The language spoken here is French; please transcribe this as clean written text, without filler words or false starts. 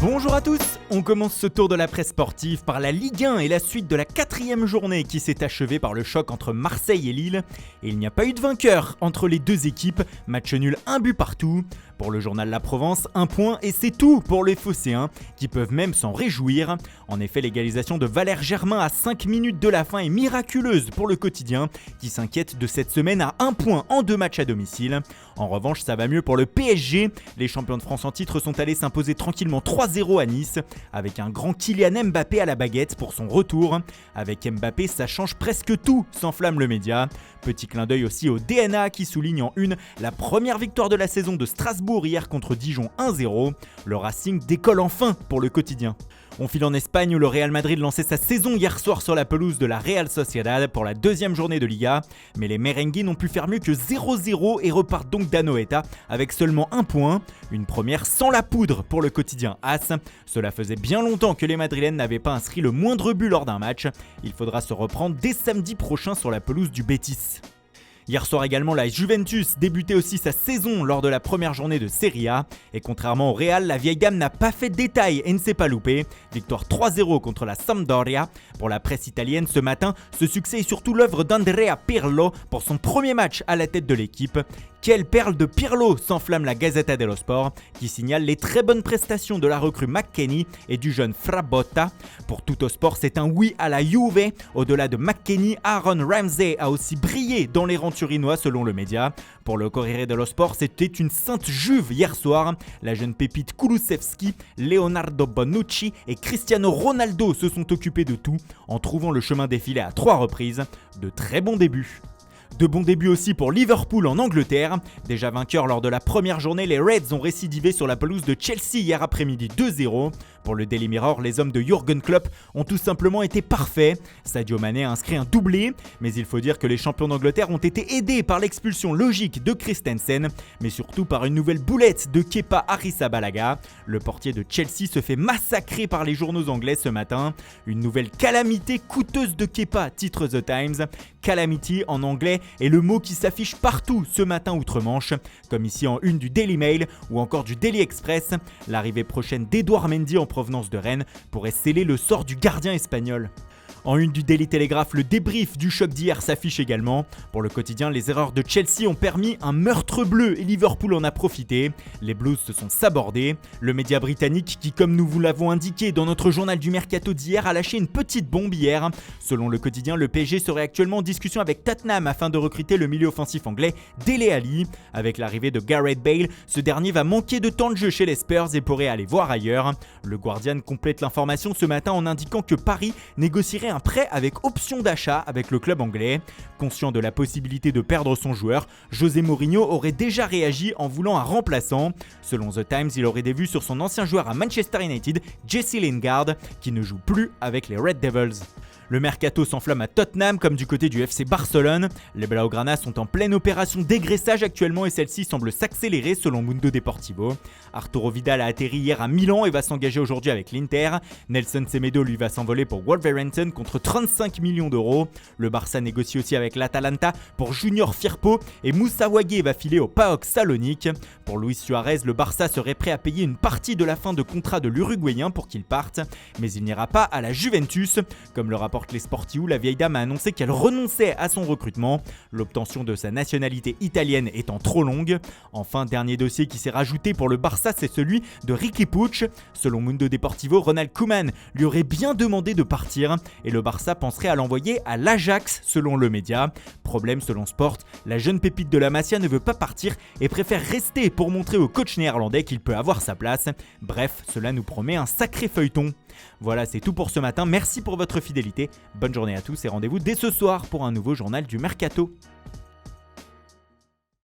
Bonjour à tous, on commence ce tour de la presse sportive par la Ligue 1 et la suite de la 4e journée qui s'est achevée par le choc entre Marseille et Lille. Et il n'y a pas eu de vainqueur entre les deux équipes, match nul 1 but partout. Pour le journal La Provence, 1 point et c'est tout pour les Phocéens qui peuvent même s'en réjouir. En effet, l'égalisation de Valère Germain à 5 minutes de la fin est miraculeuse pour le quotidien qui s'inquiète de cette semaine à 1 point en 2 matchs à domicile. En revanche, ça va mieux pour le PSG. Les champions de France en titre sont allés s'imposer tranquillement 3-0 à Nice avec un grand Kylian Mbappé à la baguette pour son retour. Avec Mbappé, ça change presque tout, s'enflamme le média. Petit clin d'œil aussi au DNA qui souligne en une la première victoire de la saison de Strasbourg hier contre Dijon 1-0. Le Racing décolle enfin pour le quotidien. On file en Espagne où le Real Madrid lançait sa saison hier soir sur la pelouse de la Real Sociedad pour la 2e journée de Liga. Mais les merengues n'ont pu faire mieux que 0-0 et repartent donc d'Anoeta avec seulement 1 point. Une première sans la poudre pour le quotidien AS. Cela faisait bien longtemps que les Madrilènes n'avaient pas inscrit le moindre but lors d'un match. Il faudra se reprendre dès samedi prochain sur la pelouse du Betis. Hier soir également, la Juventus débutait aussi sa saison lors de la première journée de Serie A. Et contrairement au Real, la vieille dame n'a pas fait de détail et ne s'est pas loupée. Victoire 3-0 contre la Sampdoria. Pour la presse italienne ce matin, ce succès est surtout l'œuvre d'Andrea Pirlo pour son premier match à la tête de l'équipe. Quelle perle de Pirlo, s'enflamme la Gazzetta dello Sport, qui signale les très bonnes prestations de la recrue McKennie et du jeune Frabotta. Pour Tuttosport, c'est un oui à la Juve. Au-delà de McKennie, Aaron Ramsey a aussi brillé dans les rangs turinois selon le média. Pour le Corriere dello Sport, c'était une sainte juve hier soir. La jeune pépite Kulusevski, Leonardo Bonucci et Cristiano Ronaldo se sont occupés de tout en trouvant le chemin défilé à 3 reprises. De très bons débuts. De bons débuts aussi pour Liverpool en Angleterre. Déjà vainqueurs lors de la première journée, les Reds ont récidivé sur la pelouse de Chelsea hier après-midi 2-0. Pour le Daily Mirror, les hommes de Jürgen Klopp ont tout simplement été parfaits. Sadio Mané a inscrit un doublé, mais il faut dire que les champions d'Angleterre ont été aidés par l'expulsion logique de Christensen, mais surtout par une nouvelle boulette de Kepa Arrizabalaga. Le portier de Chelsea se fait massacrer par les journaux anglais ce matin. Une nouvelle calamité coûteuse de Kepa, titre The Times. Calamity en anglais est le mot qui s'affiche partout ce matin outre-Manche, comme ici en une du Daily Mail ou encore du Daily Express. L'arrivée prochaine d'Edouard Mendy en provenance de Rennes pourrait sceller le sort du gardien espagnol. En une du Daily Telegraph, le débrief du choc d'hier s'affiche également. Pour le quotidien, les erreurs de Chelsea ont permis un meurtre bleu et Liverpool en a profité. Les Blues se sont sabordés. Le média britannique qui, comme nous vous l'avons indiqué dans notre journal du mercato d'hier, a lâché une petite bombe hier. Selon le quotidien, le PSG serait actuellement en discussion avec Tottenham afin de recruter le milieu offensif anglais Dele Alli. Avec l'arrivée de Gareth Bale, ce dernier va manquer de temps de jeu chez les Spurs et pourrait aller voir ailleurs. Le Guardian complète l'information ce matin en indiquant que Paris négocierait un prêt avec option d'achat avec le club anglais. Conscient de la possibilité de perdre son joueur, José Mourinho aurait déjà réagi en voulant un remplaçant. Selon The Times, il aurait des vues sur son ancien joueur à Manchester United, Jesse Lingard, qui ne joue plus avec les Red Devils. Le mercato s'enflamme à Tottenham comme du côté du FC Barcelone. Les Blaugrana sont en pleine opération dégraissage actuellement et celle-ci semble s'accélérer selon Mundo Deportivo. Arturo Vidal a atterri hier à Milan et va s'engager aujourd'hui avec l'Inter. Nelson Semedo lui va s'envoler pour Wolverhampton contre 35 millions d'euros. Le Barça négocie aussi avec l'Atalanta pour Junior Firpo et Moussa Wagué va filer au PAOK Salonique. Pour Luis Suarez, le Barça serait prêt à payer une partie de la fin de contrat de l'Uruguayen pour qu'il parte, mais il n'ira pas à la Juventus. Comme le rapporte les Sportivo, la vieille dame a annoncé qu'elle renonçait à son recrutement, l'obtention de sa nationalité italienne étant trop longue. Enfin, dernier dossier qui s'est rajouté pour le Barça, c'est celui de Riqui Puig. Selon Mundo Deportivo, Ronald Koeman lui aurait bien demandé de partir et le Barça penserait à l'envoyer à l'Ajax selon le média. Problème selon Sport, la jeune pépite de la Masia ne veut pas partir et préfère rester pour montrer au coach néerlandais qu'il peut avoir sa place. Bref, cela nous promet un sacré feuilleton. Voilà, c'est tout pour ce matin. Merci pour votre fidélité. Bonne journée à tous et rendez-vous dès ce soir pour un nouveau journal du Mercato.